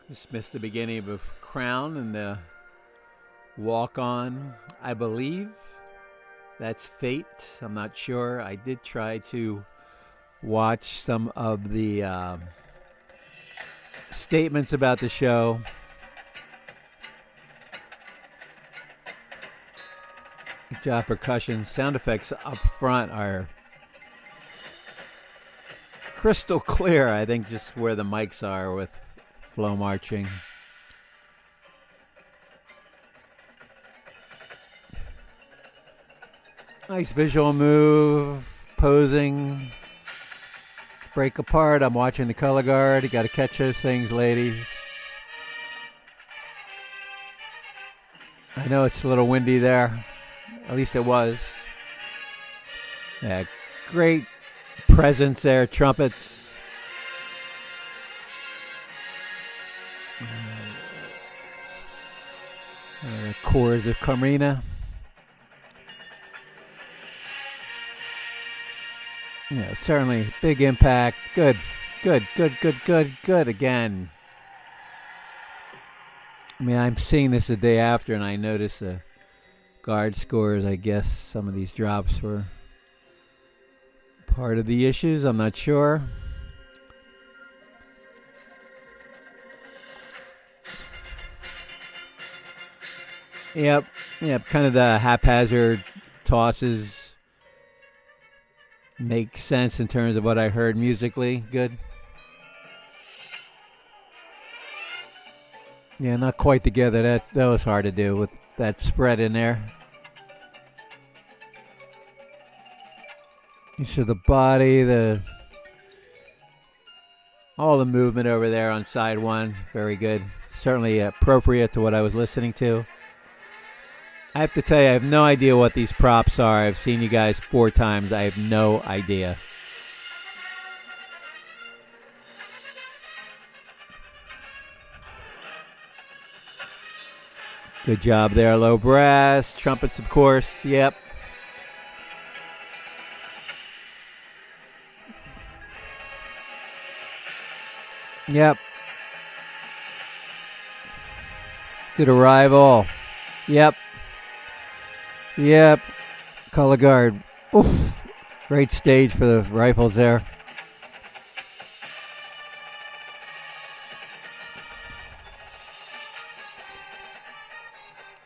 Just missed the beginning of Crown and the Walk On. I believe that's Fate. I'm not sure. I did try to watch some of the statements about the show. Good job, percussion. Sound effects up front are crystal clear, I think, just where the mics are with flow marching. Nice visual move, posing, break apart. I'm watching the color guard. You got to catch those things, ladies. I know it's a little windy there. At least it was. Yeah, great presence there. Trumpets. Chorus of Carmina. Yeah, certainly big impact. Good again. I mean, I'm seeing this the day after, and I noticed the guard scores. I guess some of these drops were part of the issues. I'm not sure. Yep. Kind of the haphazard tosses make sense in terms of what I heard musically. Good. Yeah, not quite together. That was hard to do with that spread in there. Use of the body, all the movement over there on side one. Very good. Certainly appropriate to what I was listening to. I have to tell you, I have no idea what these props are. I've seen you guys 4 times. I have no idea. Good job there, low brass. Trumpets, of course. Yep. Yep. Good arrival. Yep. Color guard. Oof. Great stage for the rifles there.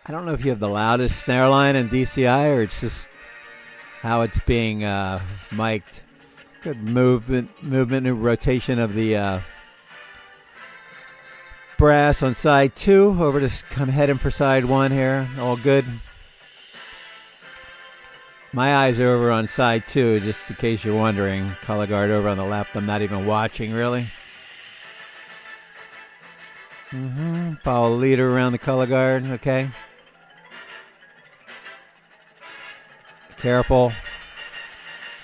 I don't know if you have the loudest snare line in DCI or it's just how it's being mic'd. Good movement and rotation of the brass on side 2. Over to come heading for side 1 here. All good. My eyes are over on side 2, just in case you're wondering. Color guard over on the left. I'm not even watching, really. Follow the leader around the color guard. Okay. Careful.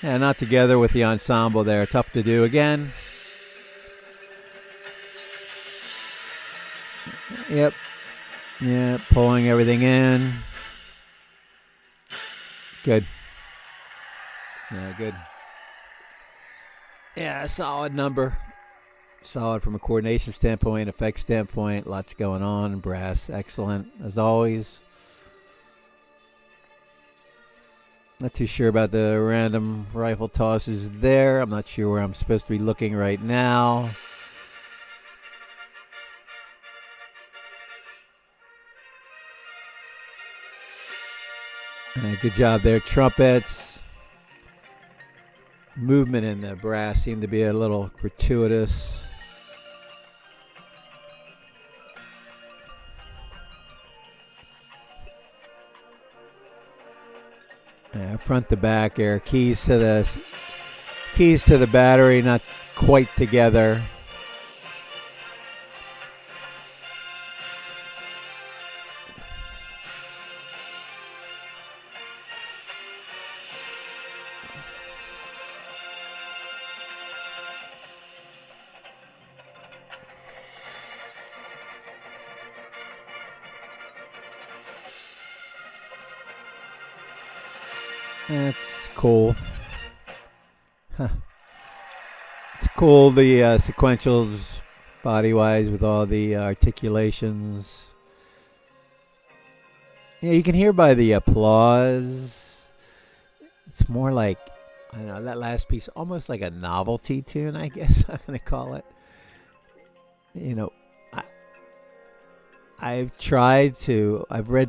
Yeah, not together with the ensemble there. Tough to do again. Yep. Yeah, pulling everything in. Good. Yeah, good. Yeah, solid number. Solid from a coordination standpoint, effects standpoint. Lots going on. Brass, excellent as always. Not too sure about the random rifle tosses there. I'm not sure where I'm supposed to be looking right now. Good job there. Trumpets. Movement in the brass seemed to be a little gratuitous. Yeah, front to back here. Keys to the battery, not quite together. That's cool. Huh. It's cool, the sequentials body-wise with all the articulations. Yeah, you can hear by the applause. It's more like, I don't know, that last piece, almost like a novelty tune, I guess I'm going to call it. You know, I've read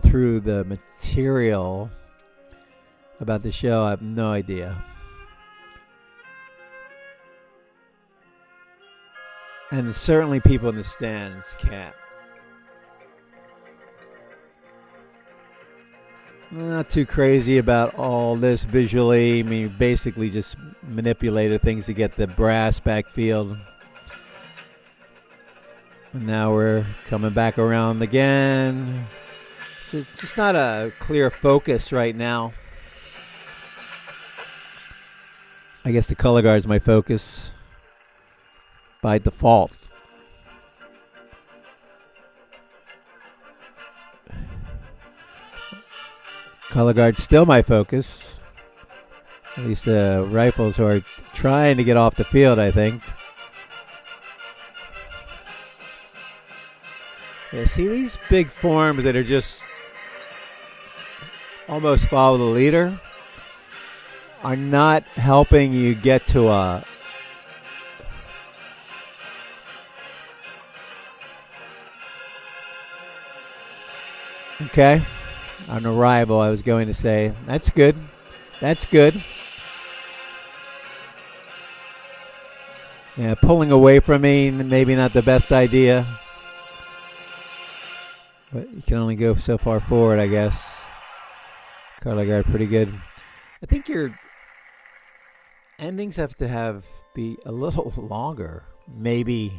through the material about the show. I have no idea. And certainly people in the stands can't. Not too crazy about all this visually. I mean, basically just manipulated things to get the brass backfield. And now we're coming back around again. It's just not a clear focus right now. I guess the color guard's my focus by default. Color guard's still my focus. At least the rifles who are trying to get off the field, I think. Yeah, see these big forms that are just almost follow the leader are not helping you get to a okay. On arrival, I was going to say, that's good. That's good. Yeah, pulling away from me, maybe not the best idea. But you can only go so far forward, I guess. Color guard, pretty good. I think your endings have to be a little longer. Maybe,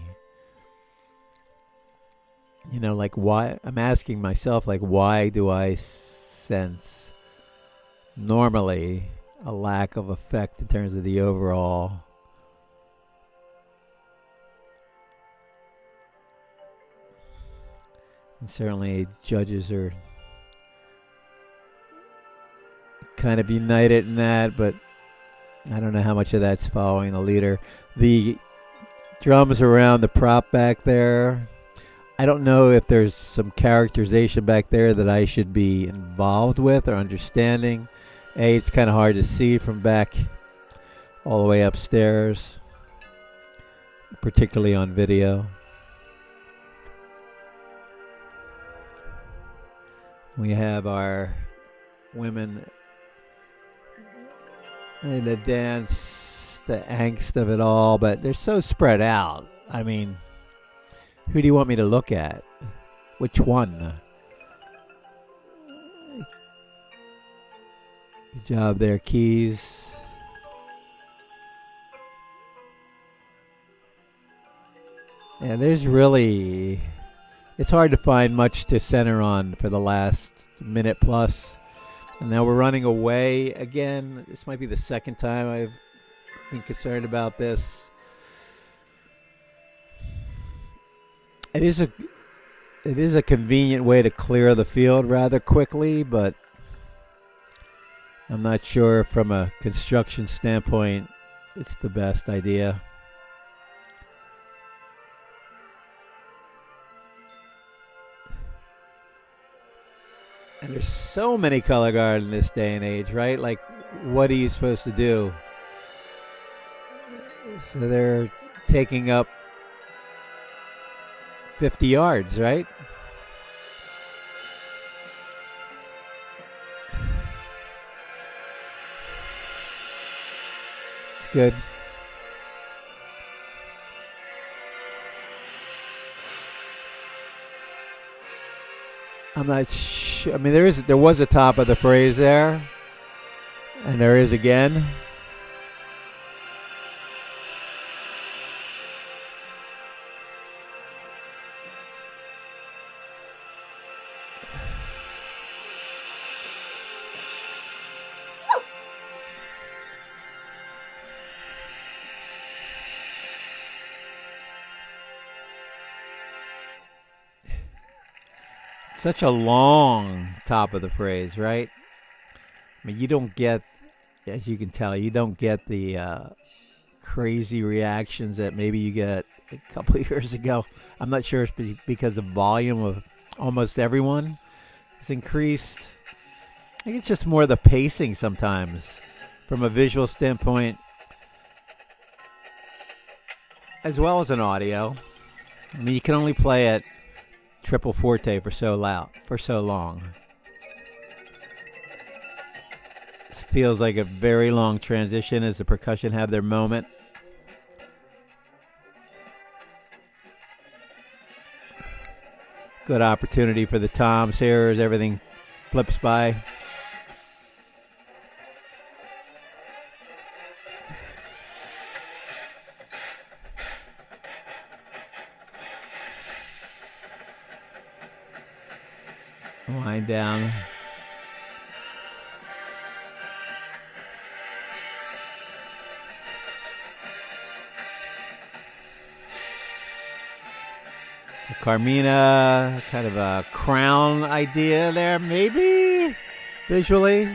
you know, like why, I'm asking myself, like, why do I sense normally a lack of effect in terms of the overall? And certainly judges are kind of united in that, but I don't know how much of that's following the leader. The drums around the prop back there, I don't know if there's some characterization back there that I should be involved with or understanding. It's kind of hard to see from back all the way upstairs, particularly on video. We have our women, the dance, the angst of it all, but they're so spread out. I mean, who do you want me to look at? Which one? Good job there, Keys. Yeah, there's really... It's hard to find much to center on for the last minute plus. And now we're running away again. This might be the second time I've been concerned about this. It is a convenient way to clear the field rather quickly, but I'm not sure from a construction standpoint it's the best idea. And there's so many color guard in this day and age, right? Like, what are you supposed to do? So they're taking up 50 yards, right? It's good. I'm not sure. I mean, there was a top of the phrase there, and there is again. Such a long top of the phrase, right? I mean, you don't get, as you can tell, you don't get the crazy reactions that maybe you get a couple of years ago. I'm not sure it's because the volume of almost everyone has increased. I think it's just more the pacing sometimes from a visual standpoint as well as an audio. I mean, you can only play at triple forte for so long. This feels like a very long transition as the percussion have their moment. Good opportunity for the toms here as everything flips by. Wind down. Carmina, kind of a crown idea there, maybe, visually.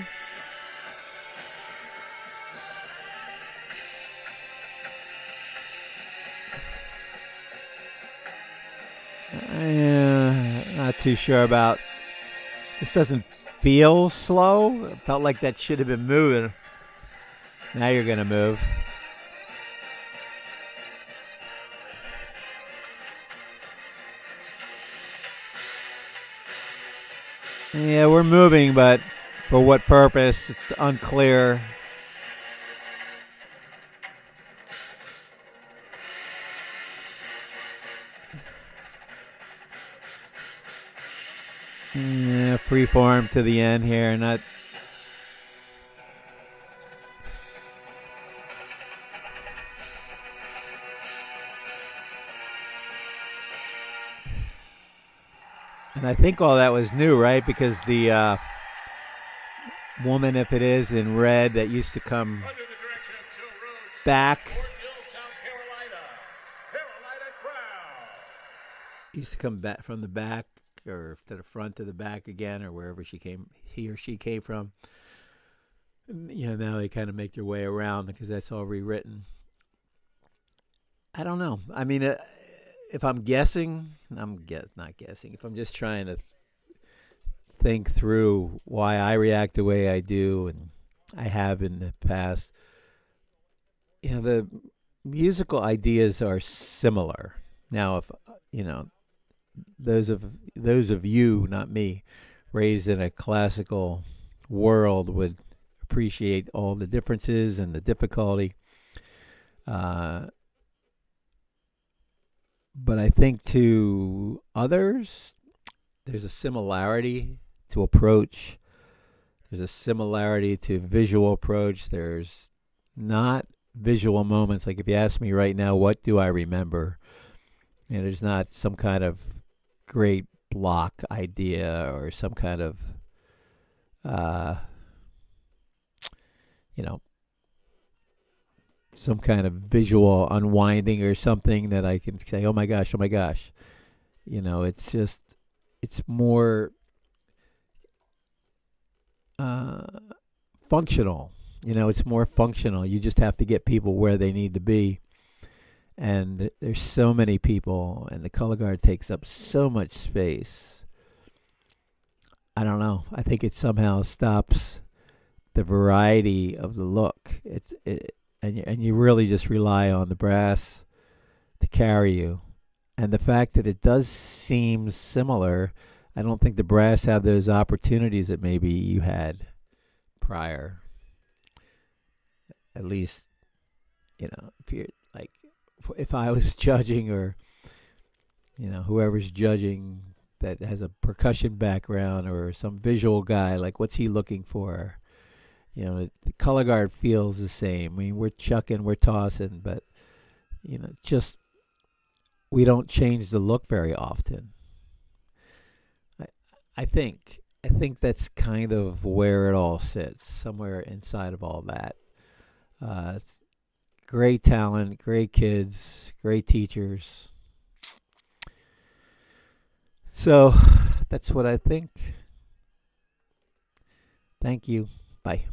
Not too sure about. This doesn't feel slow. It felt like that should have been moving. Now you're going to move. Yeah, we're moving, but for what purpose? It's unclear. Yeah, freeform to the end here, not. And I think all that was new, right? Because the woman, if it is in red, that used to come back. Used to come back from the back or to the front to the back again, or wherever he or she came from. You know, now they kind of make their way around because that's all rewritten. I don't know. I mean, if I'm guessing, not guessing. If I'm just trying to think through why I react the way I do, and I have in the past, you know, the musical ideas are similar. Now, if you know, those of you, not me, raised in a classical world would appreciate all the differences and the difficulty. But I think to others, there's a similarity to approach. There's a similarity to visual approach. There's not visual moments. Like if you ask me right now, what do I remember? And there's not some kind of great block idea or some kind of, some kind of visual unwinding or something that I can say, oh my gosh. You know, it's just, it's more functional. You know, it's more functional. You just have to get people where they need to be. And there's so many people, and the color guard takes up so much space. I don't know. I think it somehow stops the variety of the look. And you really just rely on the brass to carry you. And the fact that it does seem similar, I don't think the brass have those opportunities that maybe you had prior. At least, you know, if you're like, if I was judging, or, you know, whoever's judging that has a percussion background or some visual guy, like what's he looking for? You know, the color guard feels the same. I mean, we're chucking, we're tossing, but, you know, just, we don't change the look very often. I think that's kind of where it all sits, somewhere inside of all that. It's great talent, great kids, great teachers. So that's what I think. Thank you. Bye.